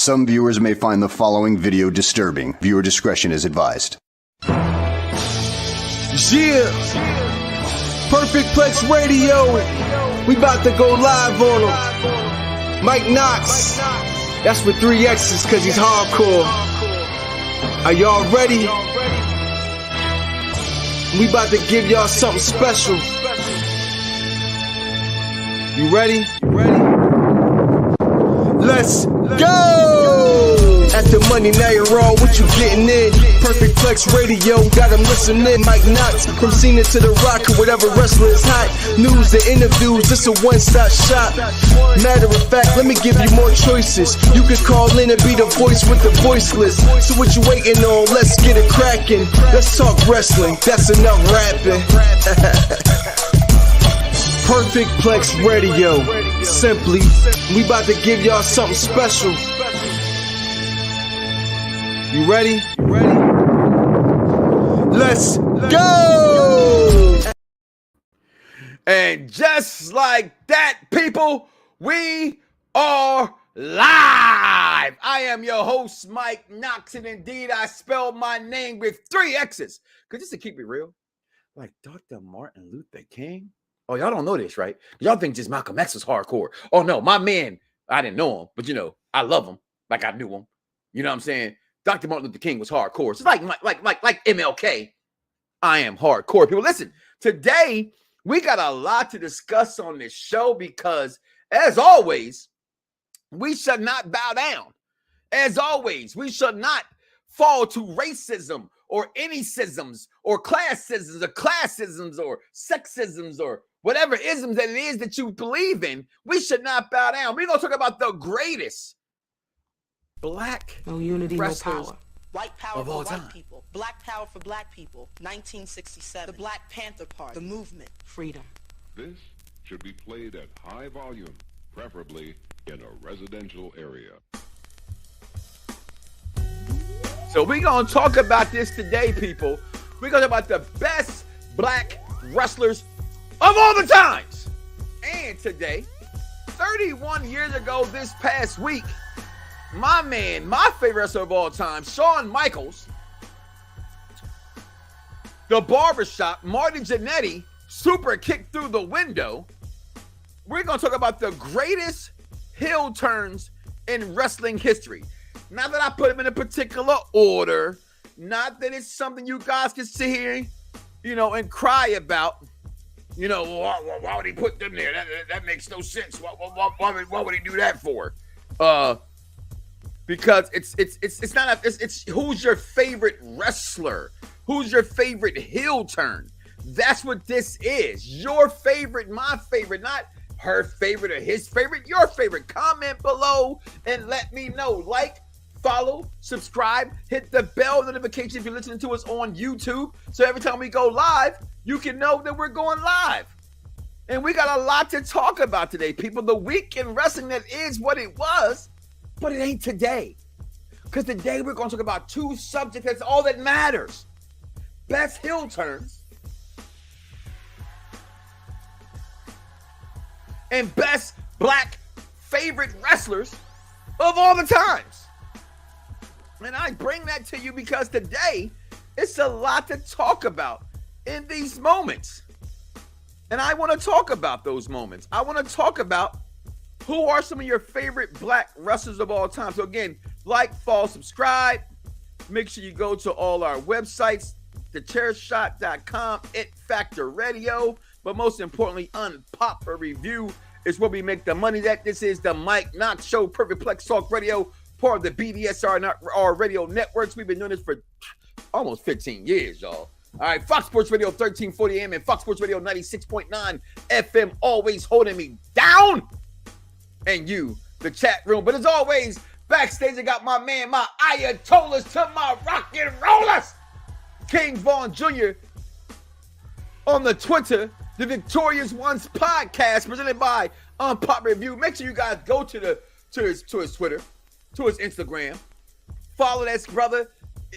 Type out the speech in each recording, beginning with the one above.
Some viewers may find the following video disturbing. Viewer discretion is advised. Yeah, Perfect Plex Radio. We about to go live on him. Mike Knoxxx. That's with 3 X's cause he's hardcore. Are y'all ready? We about to give y'all something special. You ready? Let's go! At the money, now you're all what you getting in. Perfect Plex Radio, got them listening. Mike Knoxxx, from Cena to The Rock, or whatever wrestler is hot. News and interviews, this a one-stop shop. Matter of fact, let me give you more choices. You could call in and be the voice with the voiceless. So what you waiting on? Let's get it cracking. Let's talk wrestling, that's enough rapping. Perfect Plex Radio. Simply, we about to give y'all something special. You ready? Let's go! And just like that, people, we are live. I am your host, Mike Knoxxx, and indeed, I spelled my name with 3 X's. Because just to keep it real, like Dr. Martin Luther King. Oh, y'all don't know this, right? Y'all think just Malcolm X was hardcore. Oh, no, my man, I didn't know him, but, I love him like I knew him. You know what I'm saying? Dr. Martin Luther King was hardcore. It's like MLK. I am hardcore. People, listen, today we got a lot to discuss on this show because, as always, we should not bow down. As always, we should not fall to racism or any sisms or classisms or sexisms or whatever isms that it is that you believe in. We should not bow down. We're going to talk about the greatest black no unity, no power. White power of for all white time. people. Black power for black people. 1967. The Black Panther Party. The movement. Freedom. This should be played at high volume, preferably in a residential area. So we're going to talk about this today, people. We're going to talk about the best black wrestlers of all the times. And today, 31 years ago this past week, my man, my favorite wrestler of all time, Shawn Michaels, the Barbershop, Marty Jannetty, super kick through the window. We're going to talk about the greatest heel turns in wrestling history. Not that I put them in a particular order. Not that it's something you guys can sit here, and cry about. Why would he put them there? That makes no sense. Why would he do that for? Because it's who's your favorite wrestler? Who's your favorite heel turn? That's what this is. Your favorite, my favorite, not her favorite or his favorite, your favorite. Comment below and let me know. Like, follow, subscribe, hit the bell notification if you're listening to us on YouTube. So every time we go live, you can know that we're going live. And we got a lot to talk about today, people. The week in wrestling that is what it was, but it ain't today. Because today we're going to talk about 2 subjects. That's all that matters. Best heel turns and best black favorite wrestlers of all the times. And I bring that to you because today it's a lot to talk about in these moments. And I want to talk about those moments. I want to talk about who are some of your favorite black wrestlers of all time. So again, like, follow, subscribe. Make sure you go to all our websites, thechairshot.com, It Factor Radio. But most importantly, Unpop a Review is where we make the money. This is the Mike Knoxxx Show, Perfect Plex Talk Radio, part of the BDSR radio networks. We've been doing this for almost 15 years, y'all. All right, Fox Sports Radio 1340 AM and Fox Sports Radio 96.9 FM, always holding me down. And you, the chat room. But as always, backstage, I got my man, my Ayatollahs to my rock and rollers. King Vaughn Jr. on the Twitter, the Victorious Ones podcast presented by Unpop Review. Make sure you guys go to his Twitter, to his Instagram. Follow that brother.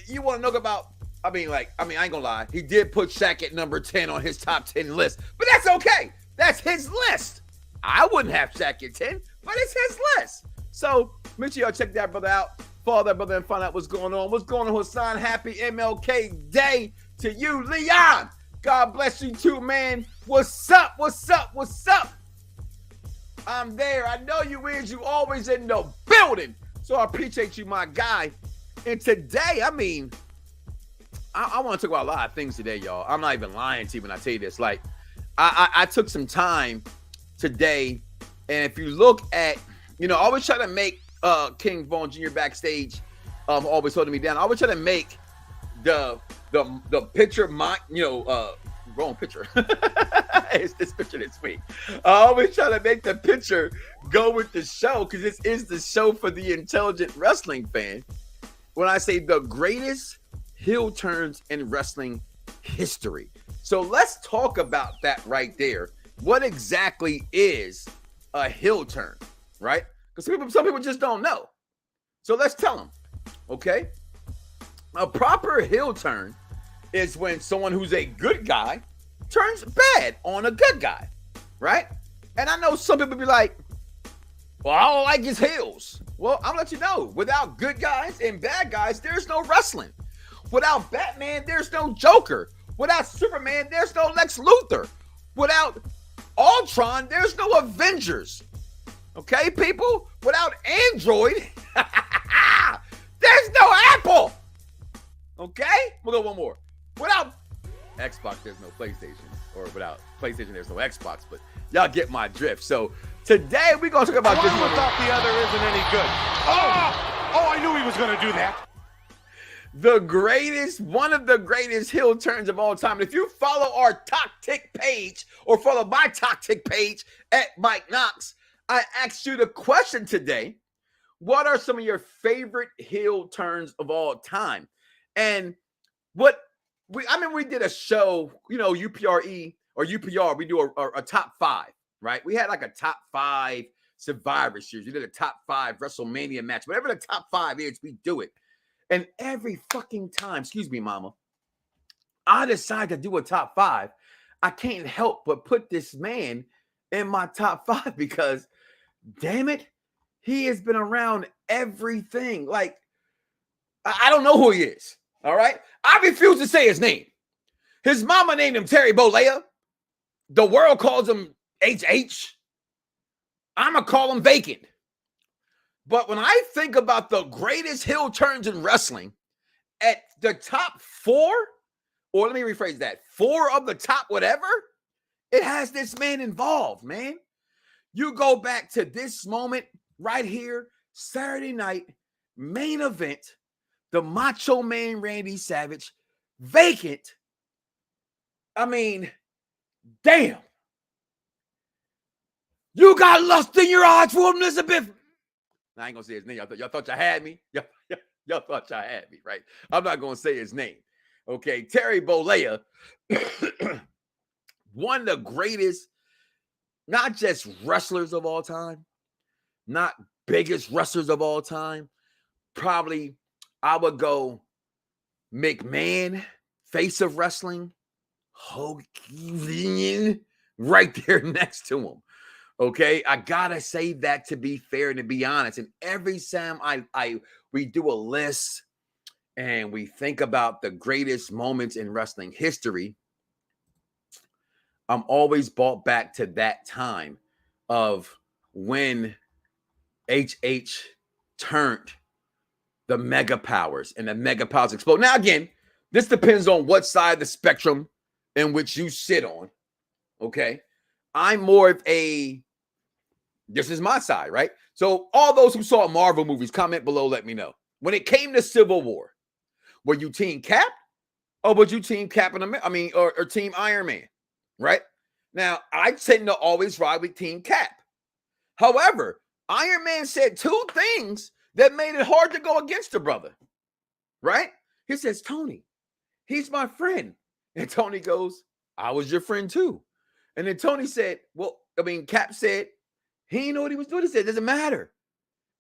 You want to know about, I ain't gonna lie. He did put Shaq at number 10 on his top 10 list, but that's okay. That's his list. I wouldn't have Shaq at 10, but it's his list. So make sure y'all check that brother out. Follow that brother and find out what's going on. What's going on, Hassan? Happy MLK Day to you, Leon. God bless you too, man. What's up? What's up? What's up? I'm there. I know you is. You always in the building. So I appreciate you, my guy. And today, I mean, I want to talk about a lot of things today, y'all. I'm not even lying to you when I tell you this. Like, I took some time today, and if you look at, I always try to make King Vaughn Jr. backstage, always holding me down. I always try to make the picture wrong picture. It's this picture this week. I always try to make the picture go with the show because this is the show for the intelligent wrestling fan. When I say the greatest heel turns in wrestling history. So let's talk about that right there. What exactly is a heel turn, right? Because some people just don't know. So let's tell them, okay? A proper heel turn is when someone who's a good guy turns bad on a good guy, right? And I know some people be like, well, I don't like his heels. Well, I'm gonna let you know, without good guys and bad guys, there's no wrestling. Without Batman, there's no Joker. Without Superman, there's no Lex Luthor. Without Ultron, there's no Avengers. Okay, people? Without Android, there's no Apple. Okay? We'll go one more. Without Xbox, there's no PlayStation. Or without PlayStation, there's no Xbox. But y'all get my drift. So today, we're going to talk about this one. Without the other isn't any good. Oh, I knew he was going to do that. One of the greatest heel turns of all time. If you follow our Talk Tick page or follow my Talk Tick page at Mike Knoxxx, I asked you the question today, what are some of your favorite heel turns of all time? And we did a show, UPRE or UPR, we do a top 5, right? We had like a top 5 Survivor Series. We did a top 5 WrestleMania match. Whatever the top 5 is, we do it. And every fucking time, excuse me, mama, I decide to do a top 5, I can't help but put this man in my top 5 because, damn it, he has been around everything. Like, I don't know who he is, all right? I refuse to say his name. His mama named him Terry Bollea. The world calls him HH. I'm going to call him Vacant. But when I think about the greatest heel turns in wrestling, at the top 4, or let me rephrase that, 4 of the top whatever, it has this man involved, man. You go back to this moment right here, Saturday night, main event, the Macho Man Randy Savage, Vacant. I mean, damn. You got lust in your eyes for Elizabeth. I ain't gonna say his name. Y'all thought y'all had me. Y'all thought y'all had me, right? I'm not gonna say his name. Okay, Terry Bollea, one of the greatest, not just wrestlers of all time, not biggest wrestlers of all time. Probably, I would go McMahon, face of wrestling, Hogan, right there next to him. Okay, I gotta say that to be fair and to be honest. And every time we do a list and we think about the greatest moments in wrestling history, I'm always brought back to that time of when HH turned the mega powers and the mega powers explode. Now, again, this depends on what side of the spectrum in which you sit on. Okay, I'm more of this is my side, right? So all those who saw Marvel movies, comment below, let me know. When it came to Civil War, were you Team Cap or were you Team Captain America? I mean, or Team Iron Man, right? Now, I tend to always ride with Team Cap. However, Iron Man said 2 things that made it hard to go against the brother, right? He says, Tony, he's my friend. And Tony goes, I was your friend too. And then Tony said, Cap said, he didn't know what he was doing. He said, it doesn't matter.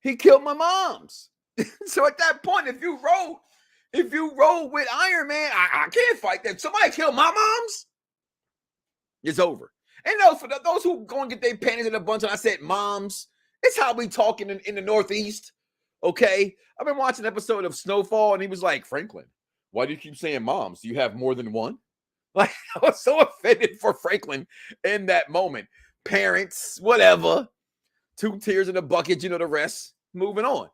He killed my moms. So at that point, if you roll with Iron Man, I can't fight that. Somebody killed my moms, it's over. And for those who go and get their panties in a bunch, and I said moms It's how we talk in the Northeast. Okay. I've been watching an episode of Snowfall, and he was like, Franklin, why do you keep saying moms? Do you have more than one? Like, I was so offended for Franklin in that moment. Parents, whatever. 2 tears in a bucket, the rest. Moving on.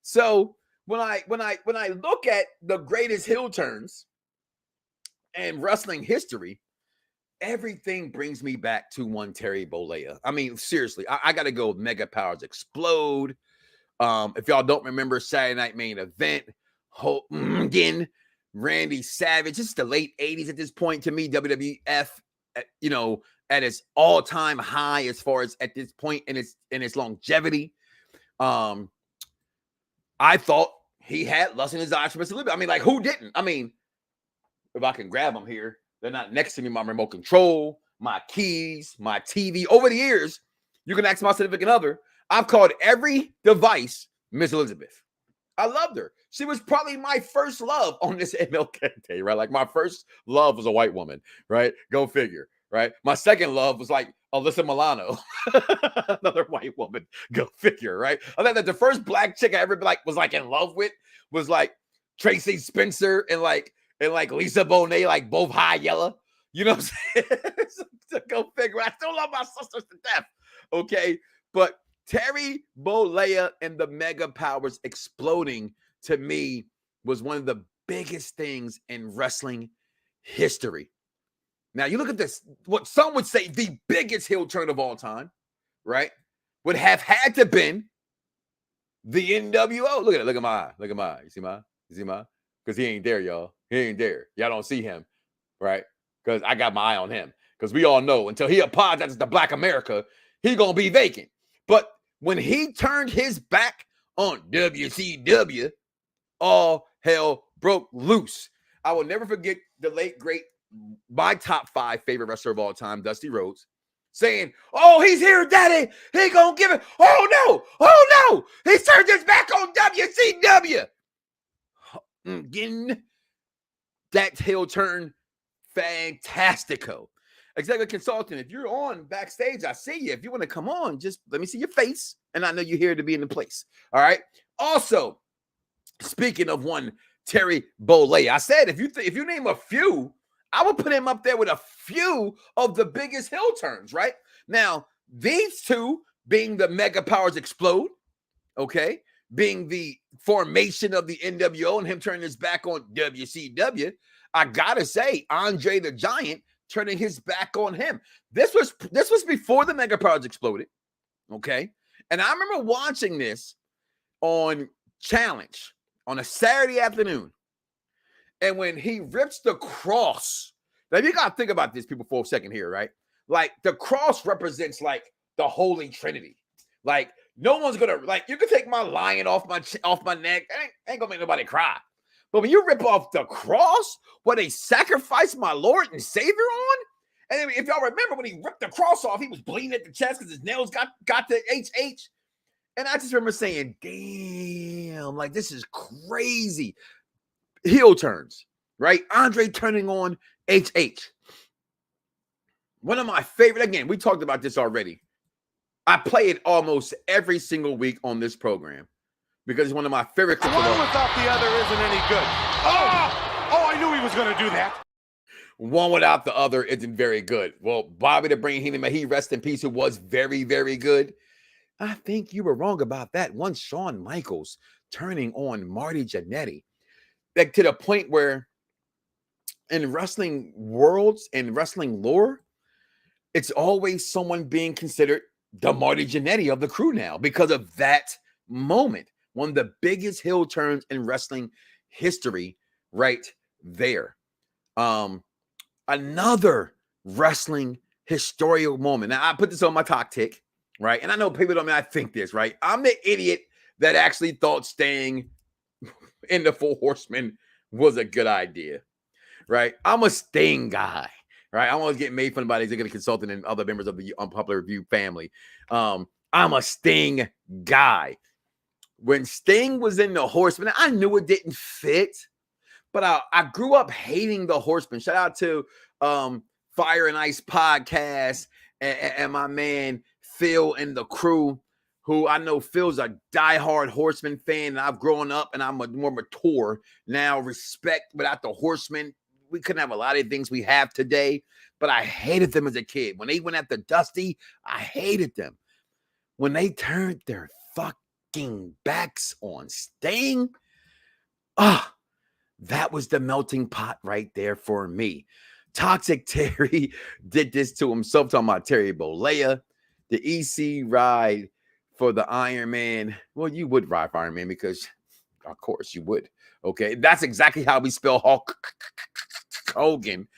So when I look at the greatest heel turns and wrestling history, everything brings me back to one Terry Bollea. I mean, seriously, I got to go with Mega Powers Explode. If y'all don't remember Saturday Night Main Event, Hogan, Randy Savage, it's the late 80s at this point to me, WWF, at its all-time high as far as at this point in its longevity. I thought he had lust in his eyes for Mr. Liberty. I mean, like, who didn't? I mean, if I can grab them here, they're not next to me, my remote control, my keys, my TV. Over the years, you can ask my significant other, I've called every device Miss Elizabeth. I loved her. She was probably my first love on this MLK Day, right? Like, my first love was a white woman, right? Go figure, right? My second love was like Alyssa Milano, another white woman. Go figure, right? I think that the first black chick I ever was in love with was like Tracy Spencer and Lisa Bonet, like both high yellow. You know what I'm saying? So go figure. I still love my sisters to death. Okay, but Terry Bollea and the Mega Powers exploding to me was one of the biggest things in wrestling history. Now, you look at this, what some would say the biggest heel turn of all time, right? Would have had to been the NWO. Look at it. Look at my eye. Look at my eye. You see my eye? You see my eye? Because he ain't there, y'all. He ain't there. Y'all don't see him, right? Because I got my eye on him. Because we all know until he apologizes to Black America, he's going to be vacant. But when he turned his back on WCW, all hell broke loose. I will never forget the late, great, my top 5 favorite wrestler of all time, Dusty Rhodes, saying, oh, he's here, daddy. He gonna give it. Oh, no. He's turned his back on WCW. Again, that heel turn, fantastico. Executive consultant, if you're on backstage, I see you. If you want to come on, just let me see your face, and I know you're here to be in the place. All right. Also, speaking of one Terry Bollea, I said if you name a few, I would put him up there with a few of the biggest heel turns. Right now, these two being the Mega Powers Explode, okay, being the formation of the NWO and him turning his back on WCW. I gotta say, Andre the Giant turning his back on him. This was before the Mega Powers exploded, okay? And I remember watching this on Challenge on a Saturday afternoon. And when he rips the cross, now you got to think about this, people, for a second here, right? Like, the cross represents, like, the Holy Trinity. Like, no one's going to, like, you can take my lion off my neck. Ain't going to make nobody cry. But when you rip off the cross, where they sacrificed my Lord and Savior on, and then if y'all remember when he ripped the cross off, he was bleeding at the chest because his nails got to HH. And I just remember saying, damn, like, this is crazy. Heel turns, right? Andre turning on HH. One of my favorite, again, we talked about this already. I play it almost every single week on this program because it's one of my favorite clips. One without the other isn't any good. Oh, I knew he was going to do that. One without the other isn't very good. Well, Bobby the Brain Heenan, may he rest in peace, who was very, very good. I think you were wrong about that. One Shawn Michaels turning on Marty Jannetty. Like, to the point where in wrestling worlds and wrestling lore, it's always someone being considered the Marty Jannetty of the crew now because of that moment. One of the biggest heel turns in wrestling history right there. Another wrestling historical moment. Now, I put this on my talk tick, right? And I know people don't mean I think this, right? I'm the idiot that actually thought staying in the Four Horsemen was a good idea, right? I'm a Sting guy, right? I always get made fun by the executive consultant and other members of the Unpopular Review family. I'm a Sting guy. When Sting was in the Horsemen, I knew it didn't fit, but I grew up hating the Horsemen. Shout out to Fire and Ice podcast and my man Phil and the crew. who I know Phil's a diehard Horseman fan, and I've grown up and I'm more mature now. Respect without the Horsemen. We couldn't have a lot of things we have today, but I hated them as a kid. When they went after Dusty, I hated them. When they turned their fucking backs on Sting, that was the melting pot right there for me. Toxic Terry did this to himself, talking about Terry Bollea. The EC ride for the Iron Man. Well, you would ride for Iron Man because, of course, you would. Okay, that's exactly how we spell Hulk Hogan.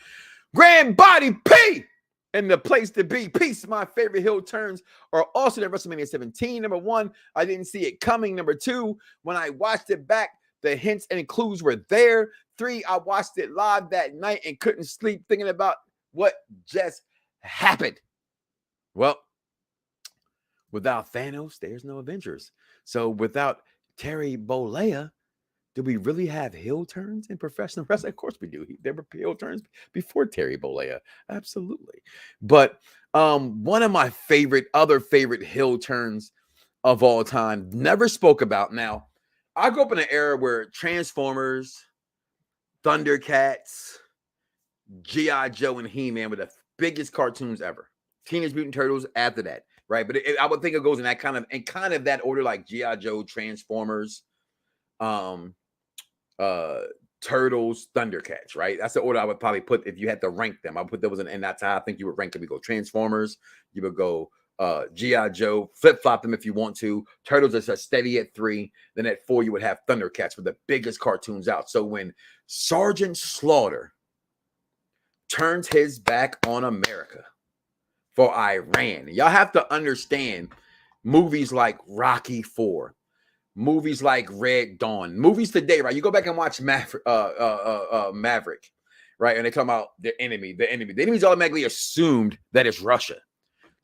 Grand Body P and the place to be. Peace. My favorite heel turns are also at WrestleMania 17. Number 1, I didn't see it coming. Number 2, when I watched it back, the hints and clues were there. 3, I watched it live that night and couldn't sleep thinking about what just happened. Well, without Thanos, there's no Avengers. So without Terry Bollea, do we really have heel turns in professional wrestling? Of course we do. There were heel turns before Terry Bollea. Absolutely. But one of my other favorite heel turns of all time, never spoke about. Now, I grew up in an era where Transformers, Thundercats, G.I. Joe, and He-Man were the biggest cartoons ever. Teenage Mutant Turtles after that, right? But I would think it goes in that kind of that order, like G.I. Joe, Transformers, Turtles, Thundercats, right? That's the order I would probably put if you had to rank them. I would put those in, and that's how I think you would rank them. You go Transformers, you would go G.I. Joe, flip-flop them if you want to. Turtles is a steady at 3. Then at 4, you would have Thundercats with the biggest cartoons out. So when Sergeant Slaughter turns his back on America for Iran, y'all have to understand movies like Rocky 4, movies like Red Dawn, movies today, right? You go back and watch Maverick, right? And they talk about the enemy. The enemy's automatically assumed that it's Russia.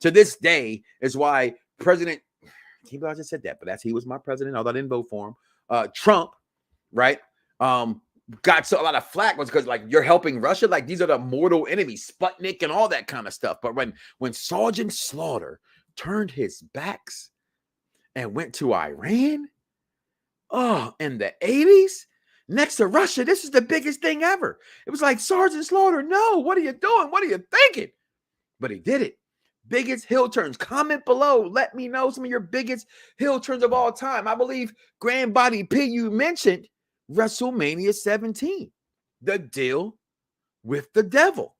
To this day is why President, I just said that, but he was my president, although I didn't vote for him. Trump, right? Got a lot of flack was because like you're helping Russia. Like these are the mortal enemies, Sputnik and all that kind of stuff. But when Sergeant Slaughter turned his backs and went to Iran, in the 80s, next to Russia, this is the biggest thing ever. It was like, Sergeant Slaughter, no, what are you doing? What are you thinking? But he did it. Biggest heel turns. Comment below. Let me know some of your biggest heel turns of all time. I believe Grand Body P, you mentioned WrestleMania 17. The deal with the devil.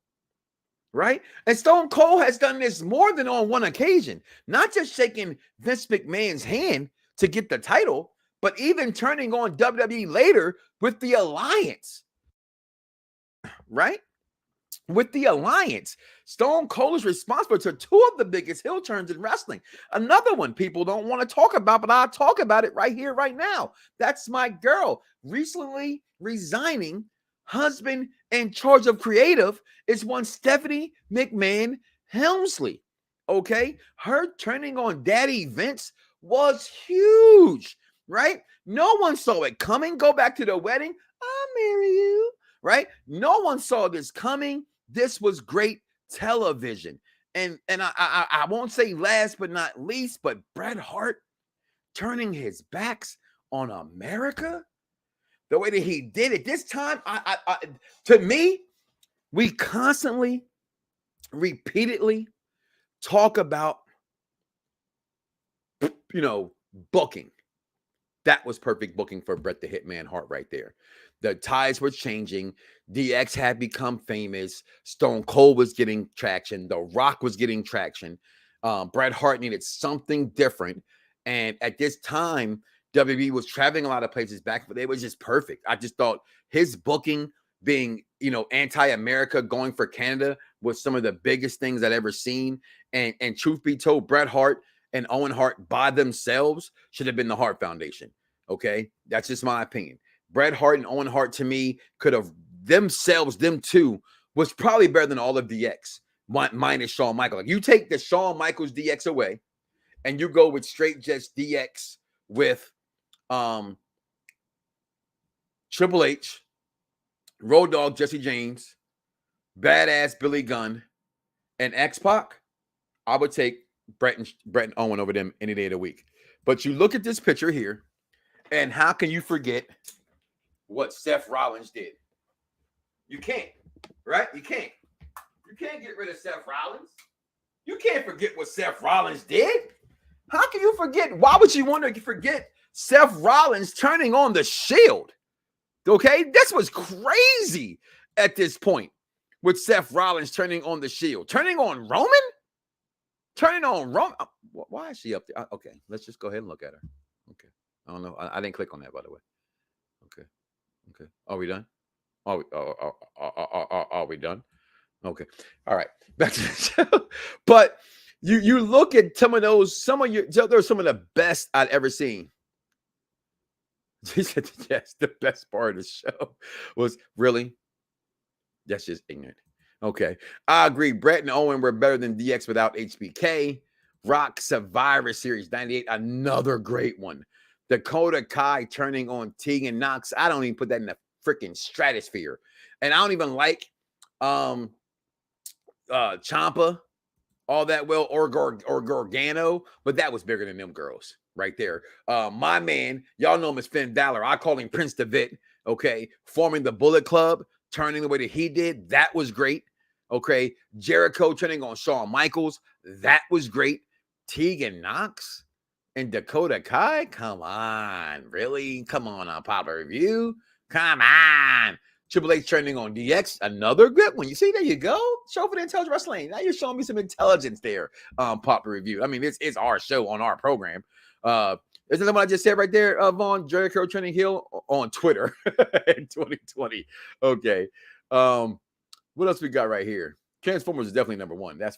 Right? And Stone Cold has done this more than on one occasion. Not just shaking Vince McMahon's hand to get the title, but even turning on WWE later with the Alliance. Right? With the Alliance, Stone Cold is responsible to 2 of the biggest heel turns in wrestling. Another one people don't want to talk about, but I'll talk about it right here, right now. That's my girl. Recently resigning, husband in charge of creative is one Stephanie McMahon Helmsley. Okay? Her turning on Daddy Vince was huge, right? No one saw it coming. Go back to the wedding. I'll marry you. Right? No one saw this coming. This was great television. And I won't say last but not least, but Bret Hart turning his backs on America, the way that he did it. This time, to me, we constantly, repeatedly talk about, booking. That was perfect booking for Bret the Hitman Hart right there. The tides were changing. DX had become famous. Stone Cold was getting traction. The Rock was getting traction. Bret Hart needed something different. And at this time, WWE was traveling a lot of places back, but it was just perfect. I just thought his booking being, anti-America, going for Canada was some of the biggest things I'd ever seen. And truth be told, Bret Hart and Owen Hart by themselves should have been the Hart Foundation. Okay? That's just my opinion. Bret Hart and Owen Hart, to me, could have them two, was probably better than all of DX, minus Shawn Michaels. Like, you take the Shawn Michaels DX away, and you go with straight just DX with Triple H, Road Dogg Jesse James, Badass Billy Gunn, and X-Pac, I would take Bret and Owen over them any day of the week. But you look at this picture here, and how can you forget what Seth Rollins did? You can't, right? You can't. You can't get rid of Seth Rollins. You can't forget what Seth Rollins did. How can you forget? Why would you want to forget Seth Rollins turning on the Shield? Okay, this was crazy at this point with Seth Rollins turning on the Shield. Turning on Roman? Turning on Roman? Why is she up there? Okay, let's just go ahead and look at her. Okay, I don't know. I didn't click on that, by the way. Okay. Are we done? Are we done? Okay. All right. Back to the show. But you look at some of those, there's some of the best I'd ever seen. She said, yes, the best part of the show was really, that's just ignorant. Okay. I agree. Brett and Owen were better than DX without HBK. Rock Survivor Series 98, another great one. Dakota Kai turning on Tegan Knox. I don't even put that in the freaking stratosphere. And I don't even like Ciampa all that well or Gargano, but that was bigger than them girls right there. My man, y'all know him as Finn Balor. I call him Prince Devitt. Okay, forming the Bullet Club, turning the way that he did, that was great. Okay, Jericho turning on Shawn Michaels, that was great. Tegan Knox and Dakota Kai, come on, really? Come on, Papa Review, come on. Triple H turning on DX, another good one. You see, there you go. Show for the Intelligent Wrestling. Now you're showing me some intelligence there, Papa Review. I mean, it's our show on our program. Isn't that what I just said right there, Vaughn? Jericho turning heel on Twitter in 2020. Okay. What else we got right here? Transformers is definitely number one. That's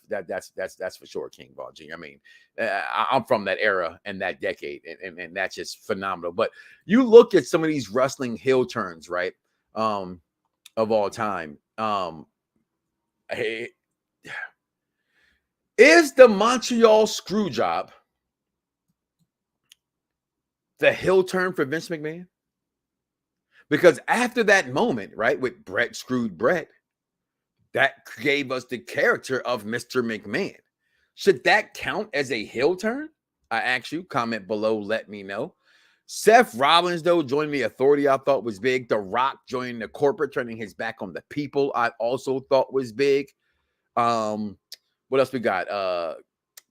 for sure, King Von G. I mean, I'm from that era and that decade, and that's just phenomenal. But you look at some of these wrestling heel turns, right? Of all time. Hey, is the Montreal Screwjob the heel turn for Vince McMahon? Because after that moment, right, with Brett screwed Brett, that gave us the character of Mr. McMahon. Should that count as a heel turn? I ask you, comment below, let me know. Seth Rollins, though, joining the Authority, I thought was big. The Rock joining the corporate, turning his back on the people, I also thought was big. What else we got?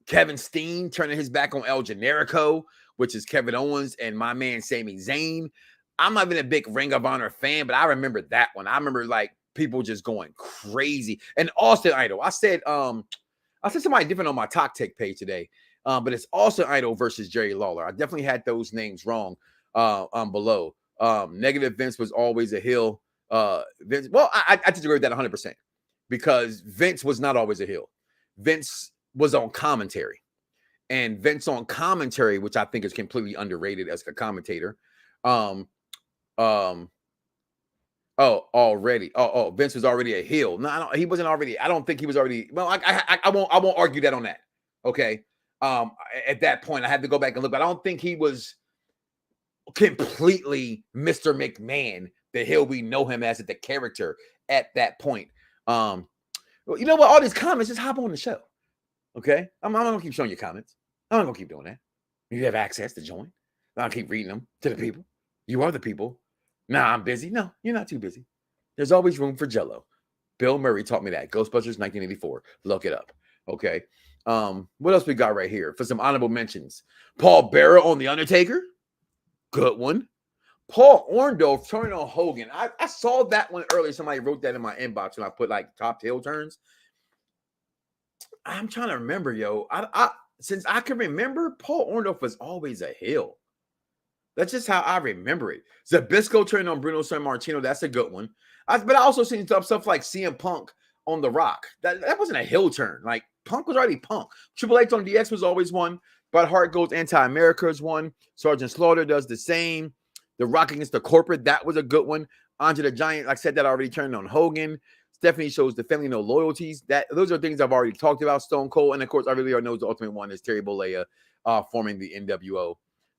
Kevin Steen turning his back on El Generico, which is Kevin Owens and my man Sami Zayn. I'm not even a big Ring of Honor fan, but I remember that one. I remember like people just going crazy. And Austin Idol. I said somebody different on my Talk Tech page today. But it's Austin Idol versus Jerry Lawler. I definitely had those names wrong below. Negative Vince was always a heel. Vince, well, I disagree with that 100% because Vince was not always a heel. Vince was on commentary. And Vince on commentary, which I think is completely underrated as a commentator. Vince was already a heel. No, he wasn't already. I don't think he was already. Well, I won't argue that on that. Okay. At that point, I had to go back and look, but I don't think he was completely Mr. McMahon, the heel we know him as, the character at that point. Well, you know what? All these comments, just hop on the show. Okay. I'm not gonna keep showing you comments. I'm not gonna keep doing that. You have access to join. I'll keep reading them to the people. You are the people. Nah, I'm busy. No, you're not too busy. There's always room for Jello. Bill Murray taught me that. Ghostbusters 1984. Look it up. Okay. What else we got right here for some honorable mentions? Paul Bearer on The Undertaker. Good one. Paul Orndorff turning on Hogan. I saw that one earlier. Somebody wrote that in my inbox when I put like top heel turns. I'm trying to remember, yo. Since I can remember, Paul Orndorff was always a heel. That's just how I remember it. Zabisco turning on Bruno Sammartino. That's a good one. But I also seen stuff like CM Punk on The Rock. That wasn't a heel turn. Like, Punk was already Punk. Triple H on DX was always one. Bret Hart goes Anti-America is one. Sergeant Slaughter does the same. The Rock against the corporate, that was a good one. Andre the Giant, like I said, that already turned on Hogan. Stephanie shows the family no loyalties. Those are things I've already talked about. Stone Cold, and of course, I really already know the ultimate one is Terry Bollea forming the NWO.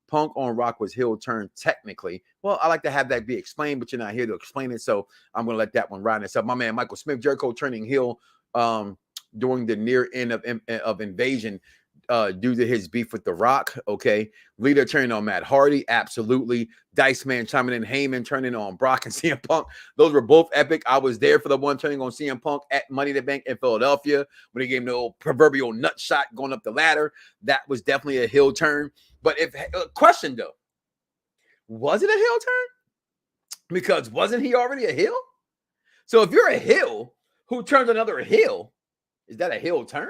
Punk on Rock was heel turn technically. Well, I like to have that be explained, but you're not here to explain it, so I'm going to let that one ride itself. My man Michael Smith, Jericho turning heel during the near end of Invasion. due to his beef with The Rock. Okay. Lita turning on Matt Hardy. Absolutely. Dice Man chiming in. Heyman turning on Brock and CM Punk. Those were both epic. I was there for the one turning on CM Punk at Money in the Bank in Philadelphia when he gave him the old proverbial nut shot going up the ladder. That was definitely a heel turn. But question though, was it a heel turn? Because wasn't he already a heel? So if you're a heel who turns another heel, is that a heel turn?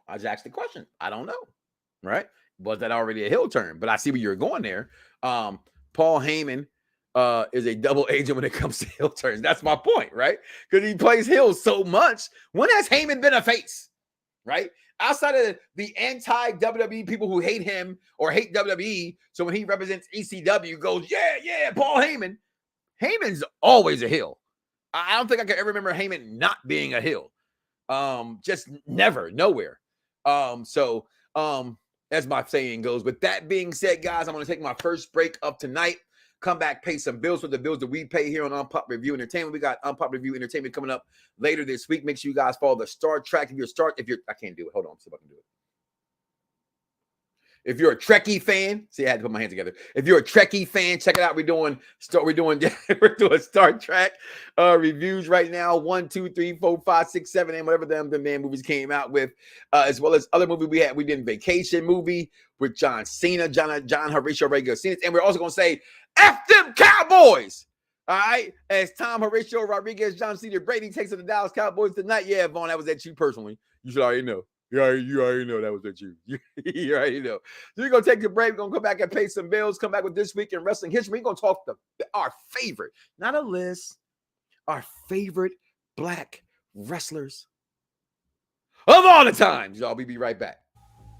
I just asked the question. I don't know. Right? Was that already a heel turn? But I see where you're going there. Paul Heyman is a double agent when it comes to heel turns. That's my point, right? Because he plays heels so much. When has Heyman been a face? Right? Outside of the anti-WWE people who hate him or hate WWE, so when he represents ECW, goes, yeah, Paul Heyman. Heyman's always a heel. I don't think I can ever remember Heyman not being a heel. Just never, nowhere. As my saying goes. With that being said, guys, I'm going to take my first break of tonight. Come back, pay some bills for the bills that we pay here on Unpop Review Entertainment. We got Unpop Review Entertainment coming up later this week. Make sure you guys follow the Star Trek. I can't do it. Hold on, see if I can do it. If you're a Trekkie fan, see, I had to put my hands together. If you're a Trekkie fan, check it out. We're doing Star Trek reviews right now. 1, 2, 3, 4, 5, 6, 7, and whatever the man movies came out with, as well as other movie we had. We did a Vacation movie with John Cena, John Horatio Rodriguez Cena, and we're also gonna say F them Cowboys. All right, as Tom Horatio Rodriguez, John Cena Brady takes to the Dallas Cowboys tonight. Yeah, Vaughn, that was at you personally. You should already know. You already know that was at you. You already know. So we're going to take a break. We're going to come back and pay some bills. Come back with This Week in Wrestling History. We're going to talk our favorite, not a list, our favorite black wrestlers of all the times. Y'all, we'll be right back.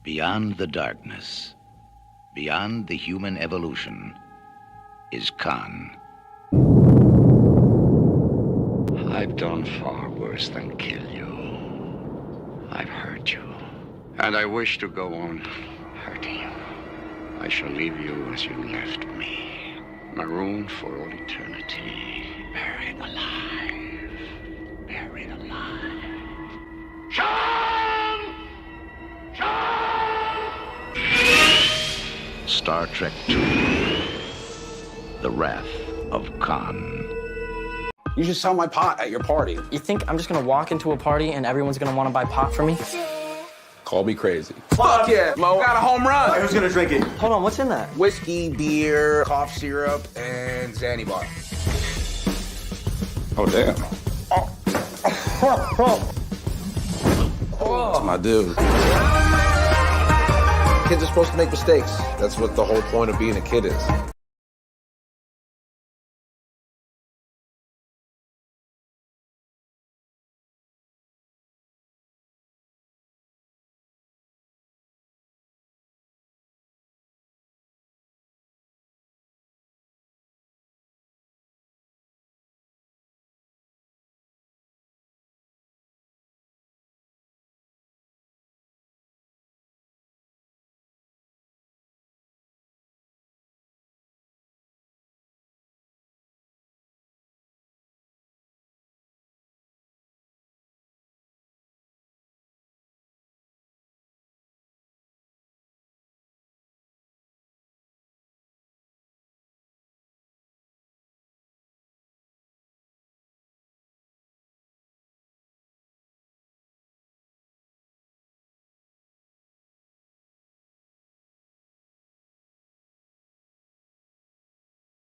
Beyond the darkness, beyond the human evolution, is Khan. I've done far worse than kill you. I've hurt you, and I wish to go on hurting you. I shall leave you as you left me, marooned for all eternity, buried alive, buried alive. Shawn! Shawn! Star Trek II, The Wrath of Khan. You should sell my pot at your party. You think I'm just gonna walk into a party and everyone's gonna wanna buy pot from me? Call me crazy. Fuck yeah, Mo. Got a home run. Hey, who's gonna drink it? Hold on, what's in that? Whiskey, beer, cough syrup, and Zanny bar. Oh, damn. That's my dude. Kids are supposed to make mistakes. That's what the whole point of being a kid is.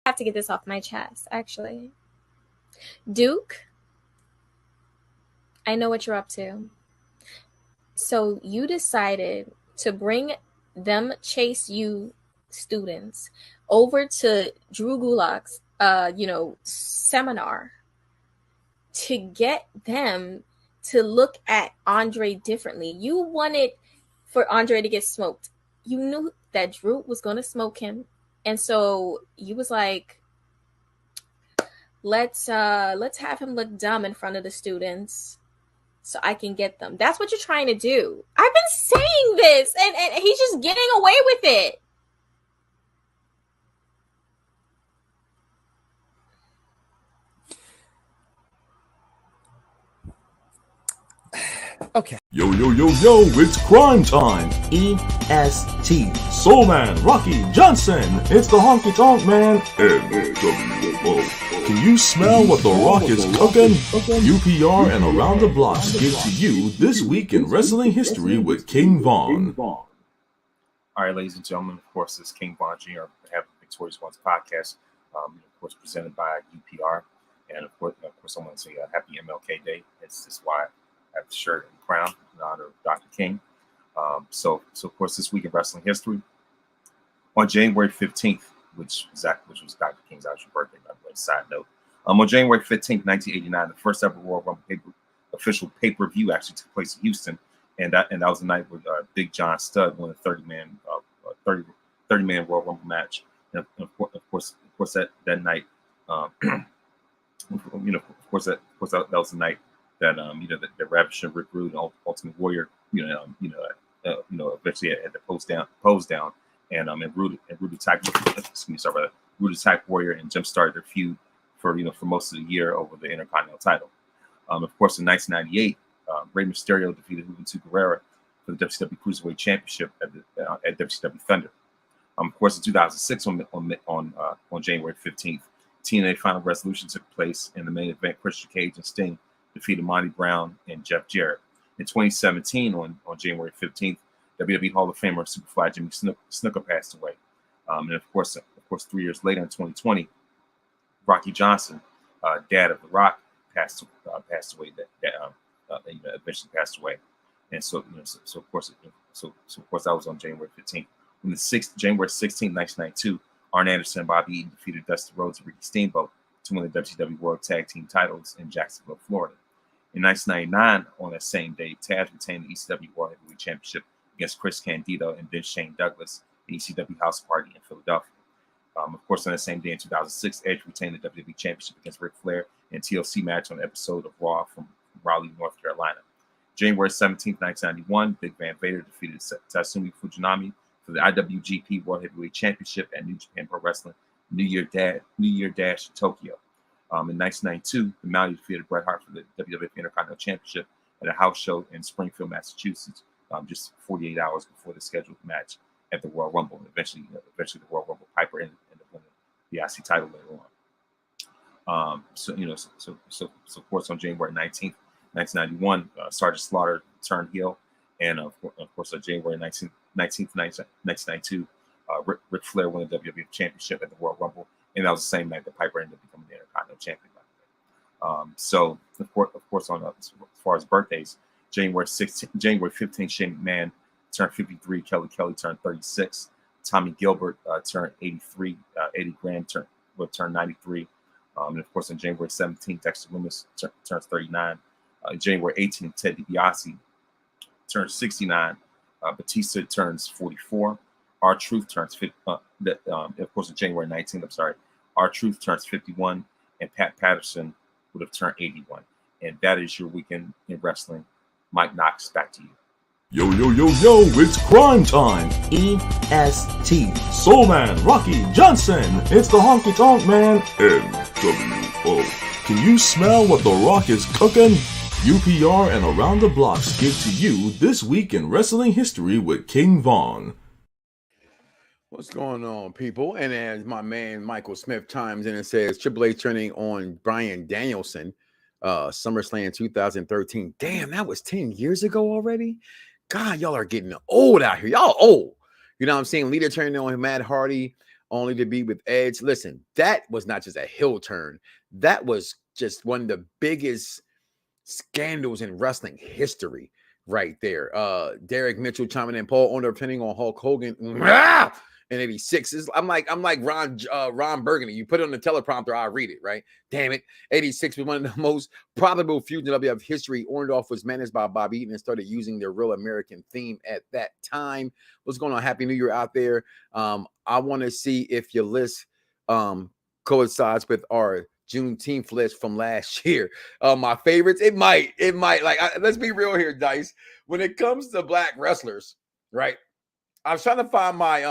Have to get this off my chest, actually. Duke, I know what you're up to. So you decided to bring them Chase U students over to Drew Gulak's seminar to get them to look at Andre differently. You wanted for Andre to get smoked. You knew that Drew was going to smoke him. And so you was like, let's have him look dumb in front of the students so I can get them. That's what you're trying to do. I've been saying this, and he's just getting away with it. Okay. Yo, it's crime time. EST. Soul Man, Rocky Johnson. It's the Honky Tonk Man. NWO. Can you smell what the Rock is cooking? UPR and Around the Blocks give to you This Week in Wrestling History with King Von. All right, ladies and gentlemen, of course, this is King Von Jr. on behalf of Victorious Ones podcast, of course, presented by UPR. And of course, I want to say happy MLK Day. That's why I have the shirt and crown in honor of Dr. King. So of course, this week in wrestling history, on January 15th, which was Dr. King's actual birthday, by the way, side note. On January 15th, 1989, the first ever Royal Rumble official pay-per-view actually took place in Houston. And that was the night where Big John Studd won a 30-man Royal Rumble match. And of course, that night, that was the night that the Ravishing Rick Rude and Ultimate Warrior, eventually had to pose down, and Rude attacked. Rude attacked Warrior and jump started their feud for most of the year over the Intercontinental title. Of course, in 1998, Rey Mysterio defeated Juventud Guerrera for the WCW Cruiserweight Championship at WCW Thunder. Of course, in 2006, on January 15th, TNA Final Resolution took place. In the main event, Christian Cage and Sting defeated Monty Brown and Jeff Jarrett. In 2017, on January 15th, WWE Hall of Famer Superfly Jimmy Snuka passed away. And of course, 3 years later in 2020, Rocky Johnson, dad of The Rock, passed away. Eventually passed away. And so of course that was on January 15th. On January 16th, 1992, Arn Anderson and Bobby Eaton defeated Dusty Rhodes and Ricky Steamboat to win the WCW World Tag Team titles in Jacksonville, Florida. In 1999, on that same day, Taz retained the ECW World Heavyweight Championship against Chris Candido and then Shane Douglas at ECW House Party in Philadelphia. Of course, on that same day in 2006, Edge retained the WWE Championship against Ric Flair in a TLC match on an episode of Raw from Raleigh, North Carolina. January 17th, 1991, Big Van Vader defeated Tatsumi Fujinami for the IWGP World Heavyweight Championship at New Japan Pro Wrestling New Year Dash in Tokyo. In 1992, the Mountie defeated Bret Hart for the WWF Intercontinental Championship at a house show in Springfield, Massachusetts, just 48 hours before the scheduled match at the Royal Rumble. And eventually the Royal Rumble Piper ended up winning the IC title later on. So of course, on January 19th, 1991, Sergeant Slaughter turned heel, and of course, on January 19th, 1992, Ric Flair won the WWF Championship at the Royal Rumble, and that was the same night that Piper ended up becoming the Intercontinental Champion. So of course, as far as birthdays, January 15th, Shane McMahon turned 53. Kelly Kelly turned 36. Tommy Gilbert turned 83. Eddie Graham turned 93. And of course, on January 17th, Dexter Lumis turns 39. January 18th, Ted DiBiase turns 69. Batista turns 44. R-Truth turns 50. Of course, on January 19th, R-Truth turns 51. And Pat Patterson would have turned 81. And that is your weekend in wrestling. Mike Knoxxx, back to you. Yo, it's crime time. EST. Soul Man, Rocky Johnson. It's the Honky Tonk Man. NWO. Can you smell what the Rock is cooking? UPR and Around the Blocks give to you This Week in Wrestling History with King Von. What's going on, people? And as my man Michael Smith chimes in and says, Triple H turning on Bryan Danielson, SummerSlam 2013. Damn, that was 10 years ago already? God, y'all are getting old out here. Y'all old. You know what I'm saying? Leader turning on Matt Hardy only to be with Edge. Listen, that was not just a heel turn. That was just one of the biggest scandals in wrestling history right there. Derek Mitchell chiming in, Paul Orndorff turning on Hulk Hogan. In 86. I'm like Ron Burgundy. You put it on the teleprompter, I'll read it, right? Damn it. 86 was one of the most probable feuds in WWF history. Orndorff was managed by Bob Eaton and started using their Real American theme at that time. What's going on? Happy New Year out there. I want to see if your list coincides with our Juneteenth list from last year. My favorites, it might. Let's be real here, Dice. When it comes to black wrestlers, right? I was trying to find my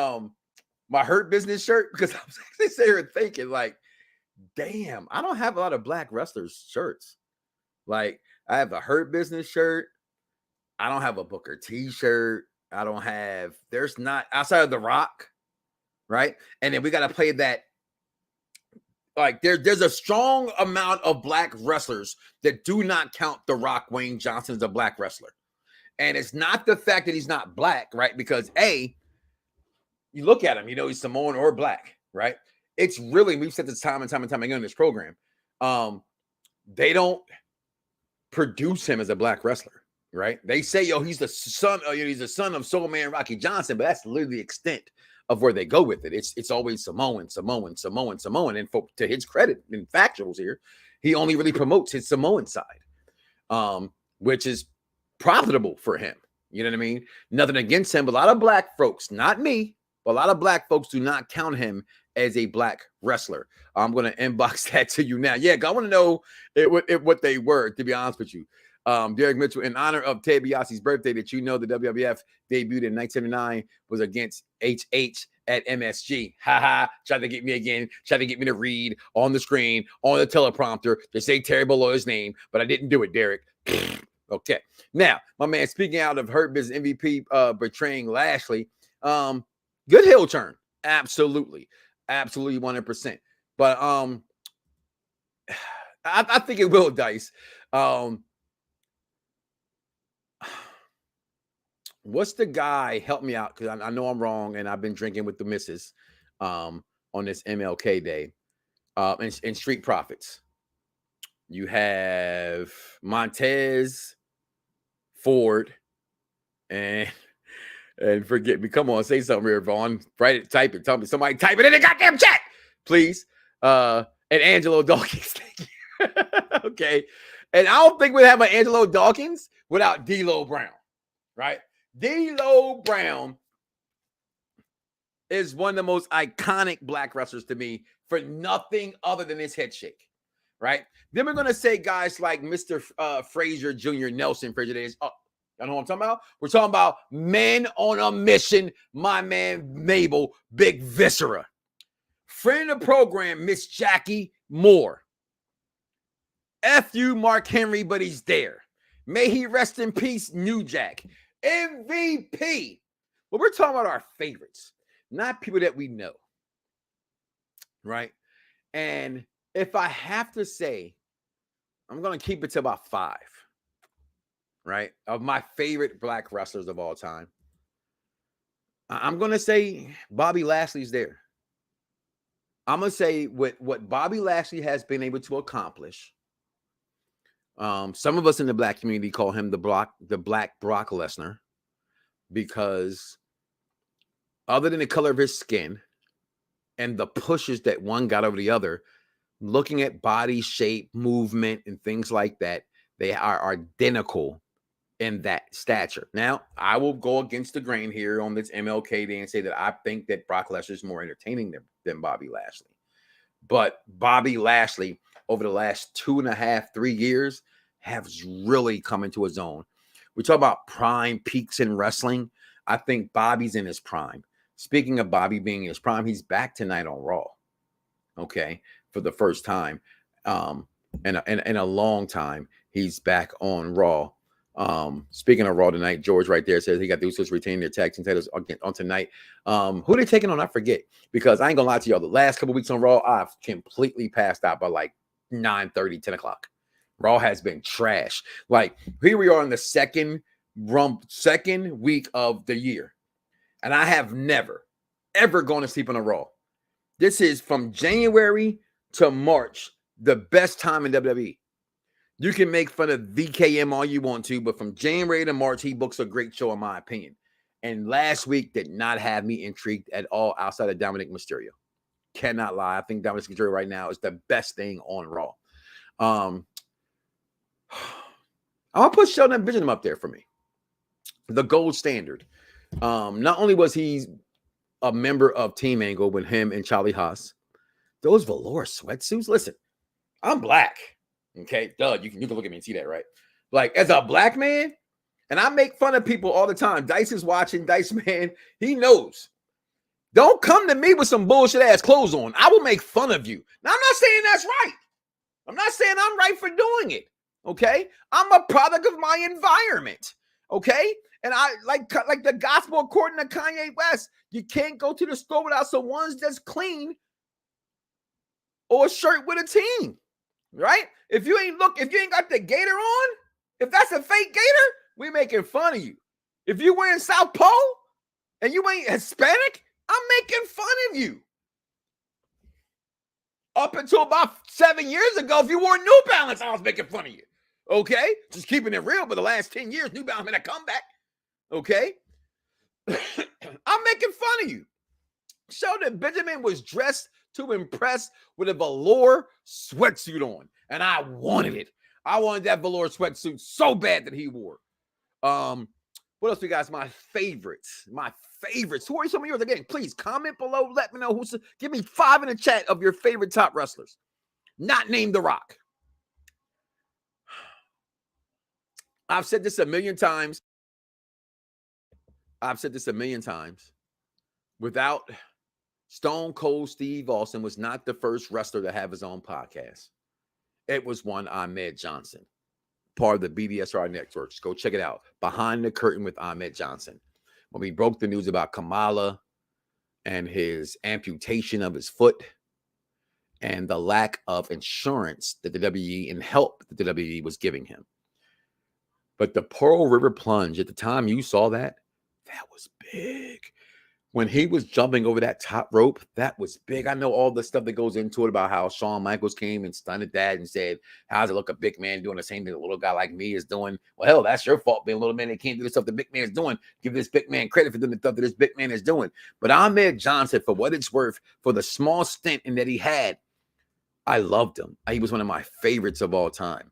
Hurt Business shirt because I was actually sitting here thinking, like, damn, I don't have a lot of black wrestlers shirts. Like, I have a Hurt Business shirt. I don't have a Booker t-shirt. I don't have, there's not, outside of The Rock, right? And then we got to play that. Like there's a strong amount of black wrestlers that do not count The Rock, Wayne Johnson, as a black wrestler. And it's not the fact that he's not black, right? Because A, you look at him, he's Samoan or black, right? It's really, we've said this time and time again in this program. They don't produce him as a black wrestler, right? They say, he's the son of Soul Man Rocky Johnson, but that's literally the extent of where they go with it. It's always Samoan. And to his credit, in factuals here, he only really promotes his Samoan side, which is profitable for him. You know what I mean? Nothing against him, but a lot of black folks, not me, but a lot of black folks do not count him as a black wrestler. I'm going to inbox that to you now. Yeah, I want to know what they were, to be honest with you. Derek Mitchell, in honor of Ted DiBiase's birthday, that the WWF debuted in 1979 was against HH at MSG. Tried to get me again. Tried to get me to read on the screen, on the teleprompter, to say Terry Bolloy's name, but I didn't do it, Derek. Okay. Now, my man, speaking out of Hurt Business MVP betraying Lashley, good heel turn. Absolutely 100%. But I think it will, Dice. What's the guy? Help me out, because I know I'm wrong, and I've been drinking with the missus on this MLK Day. In Street Profits, you have Montez Ford and forget me. Come on, say something here, Vaughn. Write it, type it. Tell me, somebody type it in the goddamn chat, please. And Angelo Dawkins. Okay. And I don't think we'd have an Angelo Dawkins without D'Lo Brown, right? D'Lo Brown is one of the most iconic black wrestlers to me for nothing other than his head shake, right? Then we're going to say guys like Mr. Frazier Jr., Nelson Frazier. You know what I'm talking about? We're talking about men on a mission. My man, Mabel, Big Viscera. Friend of the program, Miss Jackie Moore. F you, Mark Henry, but he's there. May he rest in peace, New Jack. MVP. Well, we're talking about our favorites, not people that we know, right? And if I have to say, I'm going to keep it to about 5. Right, of my favorite black wrestlers of all time. I'm going to say Bobby Lashley's there. I'm going to say what Bobby Lashley has been able to accomplish. Some of us in the black community call him the Black Brock Lesnar, because other than the color of his skin and the pushes that one got over the other, looking at body shape, movement, and things like that, they are identical in that stature. Now, I will go against the grain here on this MLK Day and say that I think that Brock Lesnar is more entertaining than Bobby Lashley. But Bobby Lashley, over the last 2.5, 3 years, has really come into his own. We talk about prime peaks in wrestling. I think Bobby's in his prime. Speaking of Bobby being in his prime, he's back tonight on Raw. Okay, for the first time in a long time, he's back on Raw. Speaking of Raw tonight, George right there says he got the Usos retaining their tag team titles on tonight. Who they taking on? I forget, because I ain't gonna lie to y'all. The last couple weeks on Raw, I've completely passed out by like 9:30, 10 o'clock. Raw has been trash. Like, here we are in the second week of the year, and I have never, ever gone to sleep on a Raw. This is from January to March, the best time in WWE. You can make fun of VKM all you want to, but from January to March, he books a great show, in my opinion. And last week did not have me intrigued at all outside of Dominic Mysterio. Cannot lie. I think Dominic Mysterio right now is the best thing on Raw. I'm going to put Sheldon Benjamin up there for me. The gold standard. Not only was he a member of Team Angle with him and Charlie Haas, those velour sweatsuits. Listen, I'm black. Okay, you can look at me and see that, right? Like, as a black man, and I make fun of people all the time. Dice is watching. Dice, man, he knows. Don't come to me with some bullshit ass clothes on. I will make fun of you. Now, I'm not saying that's right. I'm not saying I'm right for doing it. Okay, I'm a product of my environment. Okay? And I like the gospel according to Kanye West. You can't go to the store without some ones that's clean or a shirt with a team, right? If you ain't got the gator on, if that's a fake gator, we making fun of you. If you wearing South Pole and you ain't Hispanic, I'm making fun of you. Up until about 7 years ago, if you wore New Balance, I was making fun of you. Okay? Just keeping it real, but the last 10 years, New Balance made a comeback. Okay? I'm making fun of you. Show that Benjamin was dressed to impress with a velour sweatsuit on. And I wanted it. I wanted that velour sweatsuit so bad that he wore. What else we got? My favorites. Who are some of yours? Again, please comment below. Let me know give me 5 in the chat of your favorite top wrestlers. Not named The Rock. I've said this a million times. Without Stone Cold Steve Austin was not the first wrestler to have his own podcast. It was one Ahmed Johnson, part of the BDSR network. Just go check it out. Behind the Curtain with Ahmed Johnson. When we broke the news about Kamala and his amputation of his foot and the lack of insurance that the WWE and help that the WWE was giving him. But the Pearl River Plunge, at the time you saw that was big. When he was jumping over that top rope, that was big. I know all the stuff that goes into it about how Shawn Michaels came and stunned at that and said, how does it look a big man doing the same thing a little guy like me is doing? Well, hell, that's your fault being a little man that can't do the stuff the big man is doing. Give this big man credit for doing the stuff that this big man is doing. But Ahmed Johnson, for what it's worth, for the small stint in that he had, I loved him. He was one of my favorites of all time.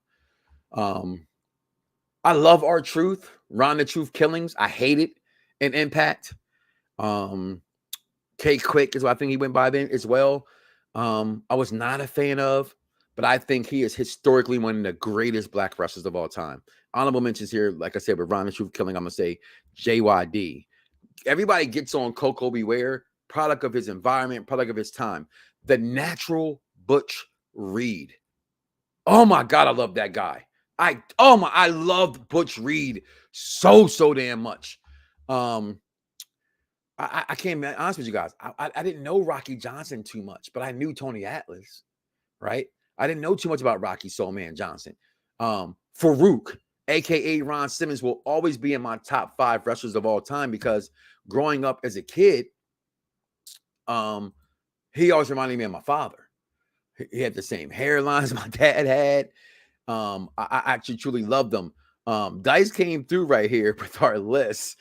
I love R-Truth, Ron the Truth Killings. I hate it in Impact. K-Quick is what I think he went by then as well. I was not a fan of, but I think he is historically one of the greatest black wrestlers of all time. Honorable mentions here, like I said, with Ron the Truth Killing, I'm going to say JYD. Everybody gets on Coco Beware, product of his environment, product of his time. The Natural Butch Reed. Oh my God, I love that guy. I loved Butch Reed so damn much. I can't be honest with you guys. I didn't know Rocky Johnson too much, but I knew Tony Atlas, right? I didn't know too much about Rocky Soulman Johnson. Farouk, a.k.a. Ron Simmons, will always be in my top 5 wrestlers of all time because growing up as a kid, he always reminded me of my father. He had the same hairline as my dad had. I actually truly loved them. Dice came through right here with our list.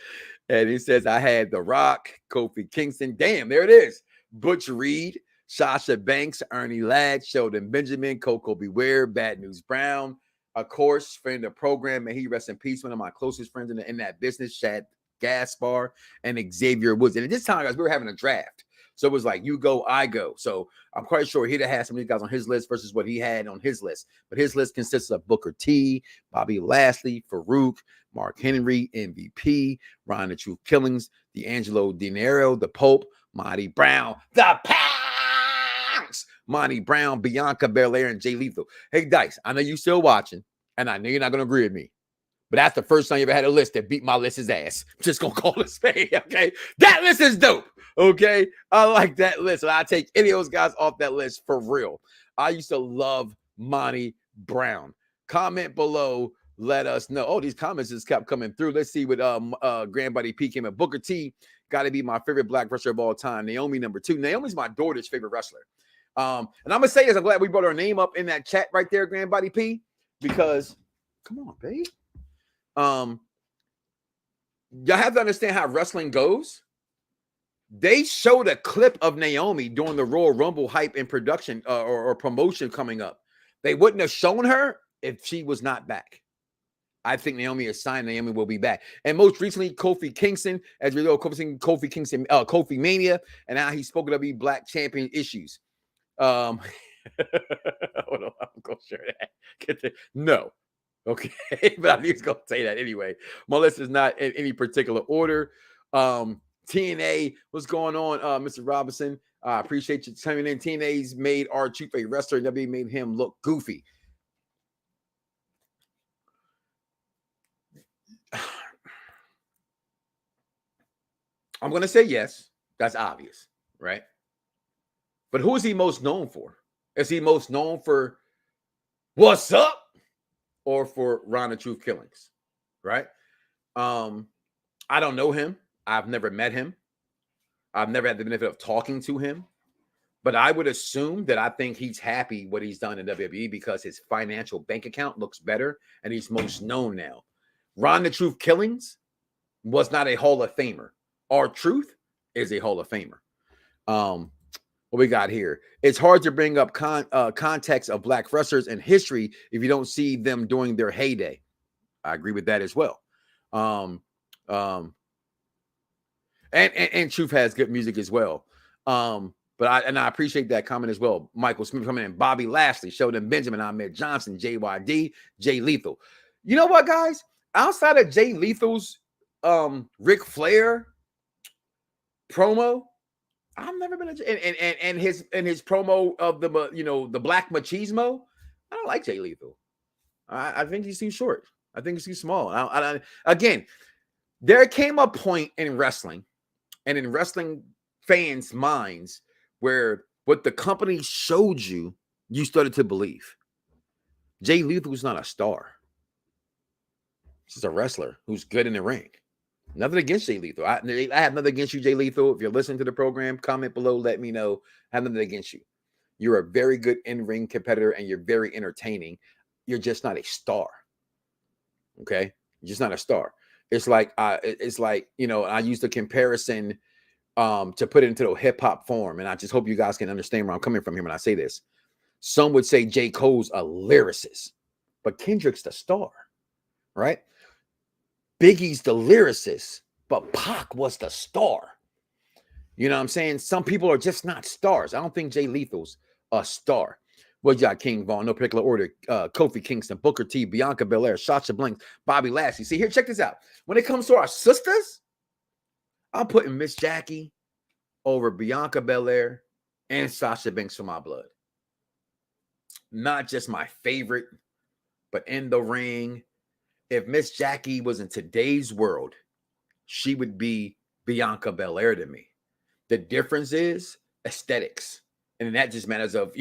And he says, I had The Rock, Kofi Kingston. Damn, there it is. Butch Reed, Sasha Banks, Ernie Ladd, Sheldon Benjamin, Coco Beware, Bad News Brown. Of course, friend of the program, may he rest in peace. One of my closest friends in that business, Chad Gaspar and Xavier Woods. And at this time, guys, we were having a draft. So it was like, you go, I go. So I'm quite sure he'd have had some of these guys on his list versus what he had on his list. But his list consists of Booker T, Bobby Lashley, Farouk, Mark Henry, MVP, Ron the Truth Killings, D'Angelo Dinero, The Pope, Marty Brown, The Pounds, Monty Brown, Bianca Belair, and Jay Lethal. Hey, Dice, I know you're still watching, and I know you're not going to agree with me. But that's the first time you ever had a list that beat my list's ass. I'm just going to call it spade, okay? That list is dope, okay? I like that list. And I take any of those guys off that list for real. I used to love Monty Brown. Comment below. Let us know. Oh, these comments just kept coming through. Let's see what Grandbuddy P came at. Booker T got to be my favorite black wrestler of all time. Naomi, number 2. Naomi's my daughter's favorite wrestler. And I'm going to say this. I'm glad we brought her name up in that chat right there, Grandbuddy P, because, come on, babe. Y'all have to understand how wrestling goes. They showed a clip of Naomi during the Royal Rumble hype and production or promotion coming up. They wouldn't have shown her if she was not back. I think Naomi is signed. Naomi will be back. And most recently, Kofi Kingston, as we know, Kofi Kingston, Kofi Mania, and now he's spoken to be black champion issues. Hold on, I'm going to share that. No. Okay, but I was going to say that anyway. My list is not in any particular order. TNA, what's going on, Mr. Robinson? I appreciate you coming in. TNA's made R-Truth a wrestler, and WWE made him look goofy. I'm going to say yes. That's obvious, right? But who is he most known for? Is he most known for what's up or for Ron the Truth Killings, right? I don't know him. I've never met him. I've never had the benefit of talking to him. But I would assume that I think he's happy what he's done in WWE because his financial bank account looks better and he's most known now. Ron the Truth Killings was not a Hall of Famer. R-Truth is a Hall of Famer. What we got here? It's hard to bring up context of black wrestlers and history if you don't see them during their heyday. I agree with that as well. And Truth has good music as well. But I appreciate that comment as well. Michael Smith coming in, Bobby Lashley, Sheldon Benjamin, Ahmed Johnson, JYD, Jay Lethal. You know what, guys? Outside of Jay Lethal's Ric Flair promo, I've never been and his promo of the the Black Machismo. I don't like Jay Lethal. I think he's too short. I think he's too small. Again, there came a point in wrestling and in wrestling fans' minds where what the company showed you, you started to believe. Jay Lethal was not a star. He's just a wrestler who's good in the ring. Nothing against Jay Lethal. I have nothing against you, Jay Lethal. If you're listening to the program, comment below. Let me know. I have nothing against you. You're a very good in-ring competitor and you're very entertaining. You're just not a star. Okay? You're just not a star. It's like I use the comparison to put it into the hip-hop form, and I just hope you guys can understand where I'm coming from here when I say this. Some would say J. Cole's a lyricist, but Kendrick's the star, right? Biggie's the lyricist, but Pac was the star. You know what I'm saying? Some people are just not stars. I don't think Jay Lethal's a star. What you got, King Vaughn? No particular order. Kofi Kingston, Booker T, Bianca Belair, Sasha Banks, Bobby Lashley. See here, check this out. When it comes to our sisters, I'm putting Miss Jackie over Bianca Belair and Sasha Banks for my blood. Not just my favorite, but in the ring. If Miss Jackie was in today's world, she would be Bianca Belair to me. The difference is aesthetics. And that just matters of,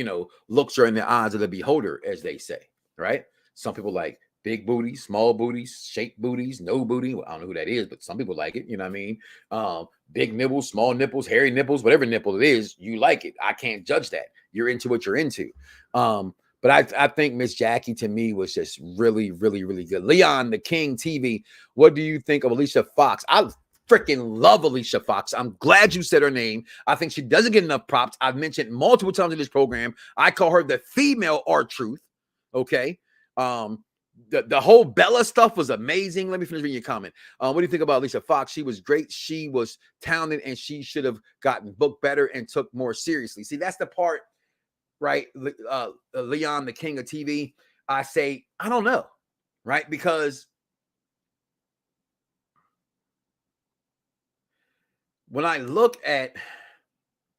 looks are in the eyes of the beholder, as they say, right? Some people like big booties, small booties, shaped booties, no booty. Well, I don't know who that is, but some people like it. You know what I mean? Big nipples, small nipples, hairy nipples, whatever nipple it is, you like it. I can't judge that. You're into what you're into. But I think Miss Jackie to me was just really, really, really good. Leon, the King TV. What do you think of Alicia Fox? I freaking love Alicia Fox. I'm glad you said her name. I think she doesn't get enough props. I've mentioned multiple times in this program. I call her the female R-Truth. Okay. The whole Bella stuff was amazing. Let me finish reading your comment. What do you think about Alicia Fox? She was great. She was talented and she should have gotten booked better and took more seriously. See, that's the part, right? Leon, the King of TV. I say, I don't know, right? Because when I look at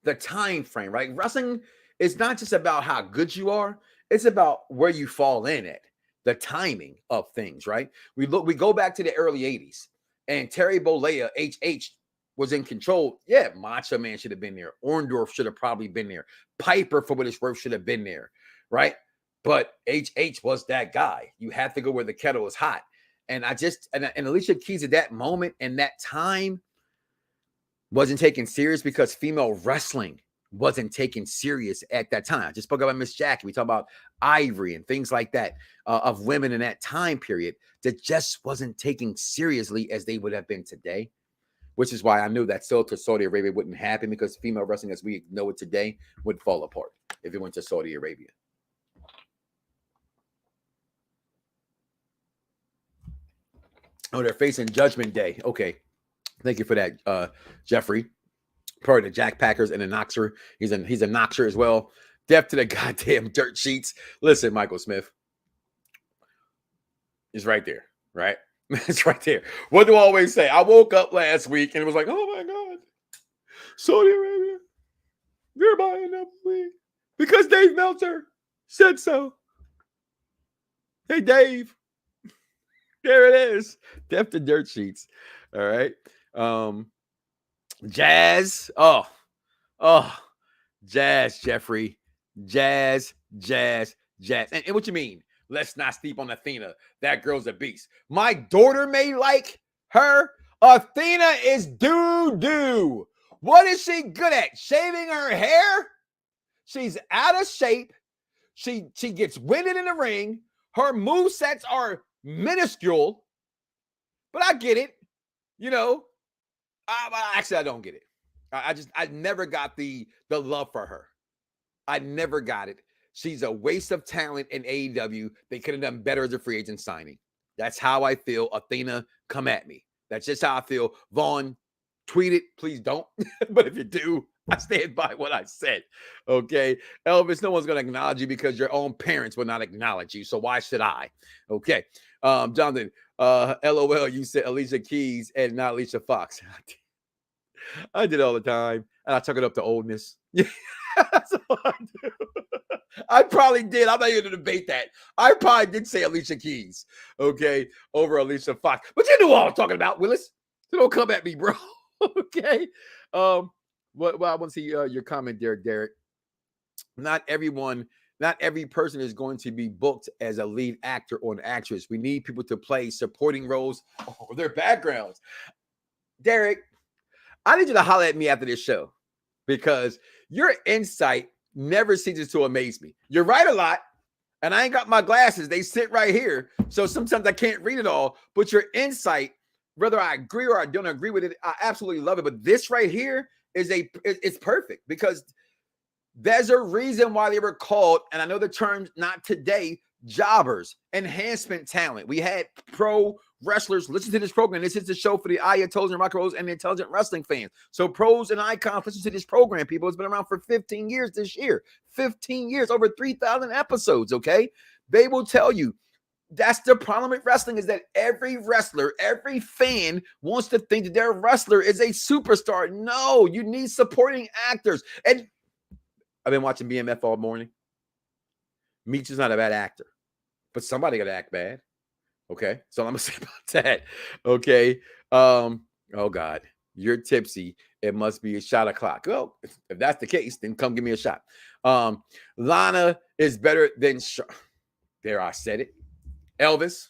the time frame, right? Wrestling is not just about how good you are. It's about where you fall in at. The timing of things, right? We go back to the early 80s and Terry Bollea, HH was in control. Yeah, Macho Man should have been there. Orndorff should have probably been there. Piper, for what it's worth, should have been there, right? But HH was that guy. You have to go where the kettle is hot. And and Alicia Keys at that moment and that time wasn't taken serious because female wrestling wasn't taken serious at that time. I just spoke about Miss Jackie. We talk about Ivory and things like that of women in that time period that just wasn't taken seriously as they would have been today, which is why I knew that still to Saudi Arabia wouldn't happen because female wrestling as we know it today would fall apart if it went to Saudi Arabia. Oh, they're facing Judgment Day. Okay. Thank you for that, Jeffrey. Part of the Jack Packers and a Knoxxer. He's a Knoxxer as well. Deaf to the goddamn dirt sheets. Listen, Michael Smith. It's right there, right? It's right there. What do I always say? I woke up last week and it was like, oh my God. Saudi Arabia. They're buying up the league. Because Dave Meltzer said so. Hey, Dave. There it is. Deaf to dirt sheets. All right. Jazz. Jazz, Jeffrey. Jazz. And what you mean? Let's not sleep on Athena. That girl's a beast. My daughter may like her. Athena is doo-doo. What is she good at? Shaving her hair? She's out of shape. She gets winded in the ring. Her movesets are minuscule. But I get it. You know, actually, I don't get it. I never got the love for her. I never got it. She's a waste of talent in AEW. They could have done better as a free agent signing. That's how I feel. Athena, come at me. That's just how I feel. Vaughn, tweet it. Please don't. But if you do, I stand by what I said. Okay. Elvis, no one's going to acknowledge you because your own parents will not acknowledge you. So why should I? Okay. Jonathan, LOL, you said Alicia Keys and not Alicia Fox. I did it all the time. And I took it up to oldness. That's all I do. I probably did. I'm not even going to debate that. I probably did say Alicia Keys, okay, over Alicia Fox. But you knew what I was talking about, Willis. So don't come at me, bro. Okay. Well, I want to see your comment there, Derek. Not every person is going to be booked as a lead actor or an actress. We need people to play supporting roles or their backgrounds. Derek, I need you to holler at me after this show because your insight never ceases to amaze me. You're right a lot, and I ain't got my glasses. They sit right here, so sometimes I can't read it all. But your insight, whether I agree or I don't agree with it, I absolutely love it. But this right here it's perfect because there's a reason why they were called, and I know the term not today, jobbers, enhancement talent. We had pro wrestlers listen to this program. This is the show for the Ayatollahs and rock and rolls and the intelligent wrestling fans. So pros and icons, listen to this program, people. It's been around for 15 years this year. 15 years, over 3,000 episodes, okay? They will tell you that's the problem with wrestling is that every wrestler, every fan wants to think that their wrestler is a superstar. No, you need supporting actors. And I've been watching BMF all morning. Meech is not a bad actor, but somebody got to act bad. Okay, so I'm gonna say about that. Okay, oh God, you're tipsy. It must be a shot o'clock. Well, if that's the case, then come give me a shot. Lana is better than there. I said it. Elvis,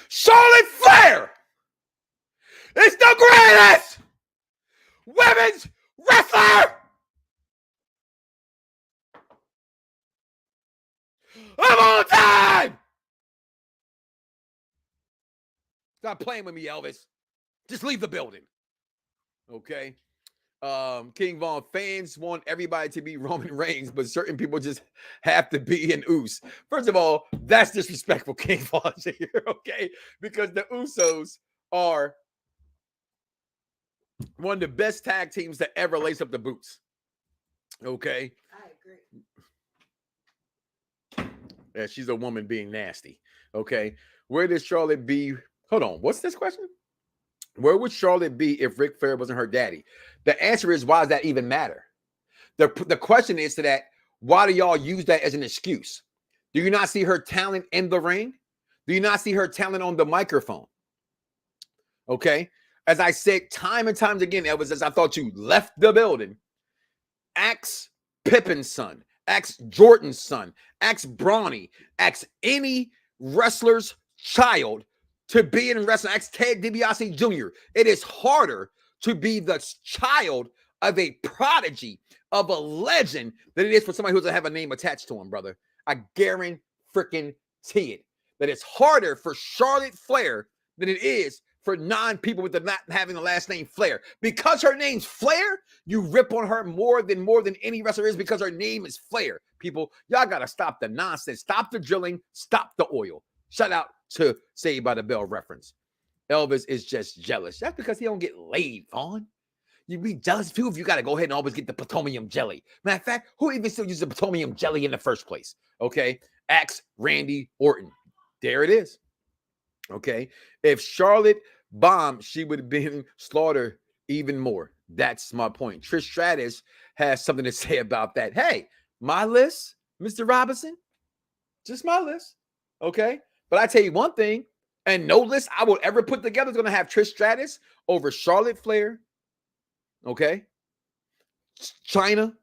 Charlotte Flair is the greatest women's wrestler of all time. Stop playing with me, Elvis. Just leave the building. Okay. King Von, fans want everybody to be Roman Reigns, but certain people just have to be an Uso. First of all, that's disrespectful, King Von here, okay? Because the Usos are one of the best tag teams to ever lace up the boots. Okay. I agree. Yeah, she's a woman being nasty. Okay. Where does Charlotte be? Hold on. What's this question? Where would Charlotte be if Ric Flair wasn't her daddy? The answer is, why does that even matter? The question is to that, why do y'all use that as an excuse? Do you not see her talent in the ring? Do you not see her talent on the microphone? Okay. As I said time and time again, Elvis, as I thought you left the building, ask Pippin's son, ask Jordan's son, ask Brawny, ask any wrestler's child to be in wrestling. Ask Ted DiBiase Jr. It is harder to be the child of a prodigy, of a legend, than it is for somebody who doesn't have a name attached to him, brother. I guarantee it. That it's harder for Charlotte Flair than it is for non-people with not having the last name Flair. Because her name's Flair, you rip on her more than any wrestler is because her name is Flair. People, y'all got to stop the nonsense. Stop the drilling. Stop the oil. Shout out to Saved by the Bell reference. Elvis is just jealous. That's because he don't get laid, Vaughn. You'd be jealous too if you got to go ahead and always get the petroleum jelly. Matter of fact, who even still uses the petroleum jelly in the first place? Okay. Ask Randy Orton. There it is. Okay. If Charlotte bombed, she would have been slaughtered even more. That's my point. Trish Stratus has something to say about that. Hey, my list, Mr. Robinson, just my list. Okay. But I tell you one thing, and no list I will ever put together is going to have Trish Stratus over Charlotte Flair, Okay. China.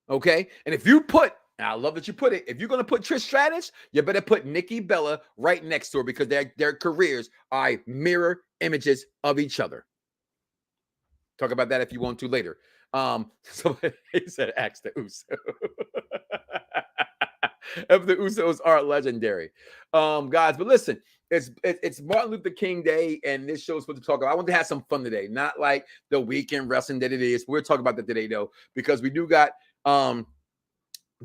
Okay. And if you put, I love that you put it, if you're going to put Trish Stratus, you better put Nikki Bella right next to her because their careers are mirror images of each other. Talk about that if you want to later. Somebody said, ask the Uso. If the Usos are legendary. Guys, but listen, it's Martin Luther King Day, and this show's supposed to talk about. I want to have some fun today, not like the weekend wrestling that it is. We're talking about that today, though, because we do got the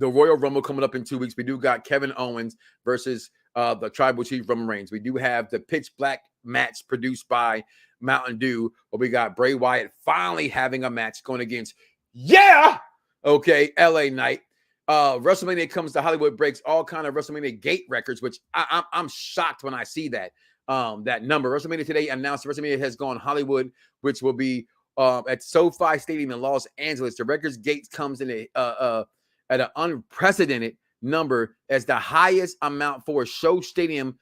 Royal Rumble coming up in 2 weeks. We do got Kevin Owens versus the Tribal Chief Roman Reigns. We do have the Pitch Black match produced by Mountain Dew, but we got Bray Wyatt finally having a match going against LA Knight. WrestleMania comes to Hollywood, breaks all kind of WrestleMania gate records, which I'm shocked when I see that number. WrestleMania today announced WrestleMania has gone Hollywood, which will be at SoFi Stadium in Los Angeles. The records gate comes in at an unprecedented number as the highest amount for a show stadium,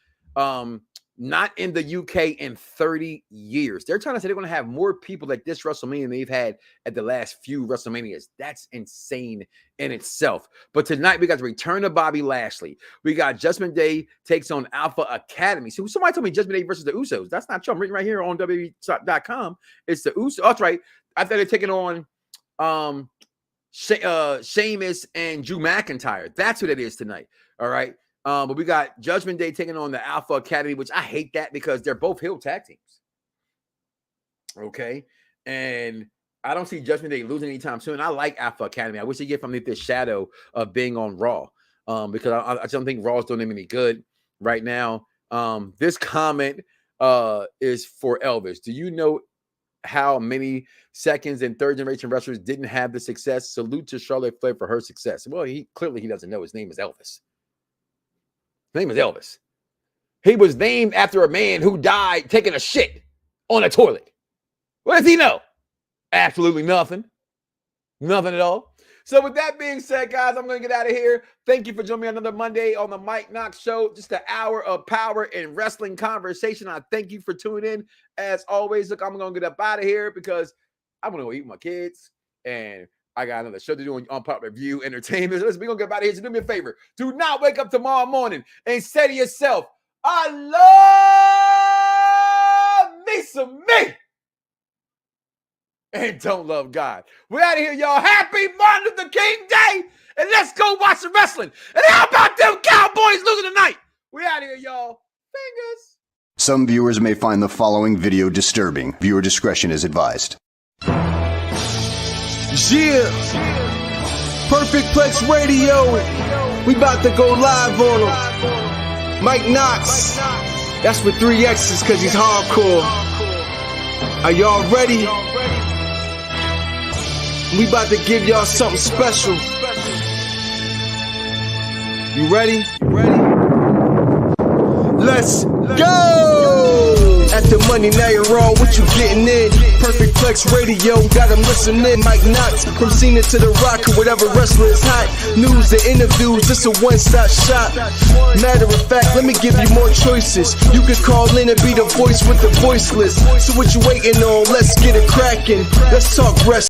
not in the UK in 30 years. They're trying to say they're going to have more people at this WrestleMania than they've had at the last few WrestleManias. That's insane in itself. But tonight we got the return of Bobby Lashley. We got Judgment Day takes on Alpha Academy. So somebody told me Judgment Day versus the Usos. That's not true. I'm reading right here on WWE.com. It's the Usos. Oh, that's right. I thought they're taking on Sheamus and Drew McIntyre. That's who that is tonight. All right. But we got Judgment Day taking on the Alpha Academy, which I hate that because they're both heel tag teams. Okay. And I don't see Judgment Day losing anytime soon. I like Alpha Academy. I wish they get from the shadow of being on Raw, because I don't think Raw's doing them any good right now. This comment is for Elvis. Do you know how many seconds and third generation wrestlers didn't have the success? Salute to Charlotte Flair for her success. Well, he doesn't know. His name is Elvis. His name is Elvis. He was named after a man who died taking a shit on a toilet. What does he know? Absolutely nothing. Nothing at all. So with that being said, guys, I'm going to get out of here. Thank you for joining me another Monday on the Mike Knoxxx Show. Just an hour of power and wrestling conversation. I thank you for tuning in. As always, look, I'm going to get up out of here because I'm going to go eat with my kids. And I got another show to do on Pop Review Entertainment. So listen, we're going to get out of here. So do me a favor. Do not wake up tomorrow morning and say to yourself, I love me some me. And don't love God. We're out of here, y'all. Happy Martin Luther King Day. And let's go watch some wrestling. And how about them Cowboys losing tonight? We're out of here, y'all. Fingers. Some viewers may find the following video disturbing. Viewer discretion is advised. Yeah. Perfect Plex Radio. We about to go live on him. Mike Knoxxx. That's with 3 X's because he's hardcore. Are y'all ready? We about to give y'all something special. You ready? Let's go! At the money, now you're wrong. What you getting in? Perfect Plex Radio, got them listening. Mike Knoxxx, from Cena to The Rock, or whatever wrestler is hot. News and interviews, it's a one-stop shop. Matter of fact, let me give you more choices. You can call in and be the voice with the voiceless. So what you waiting on? Let's get it cracking. Let's talk wrestling.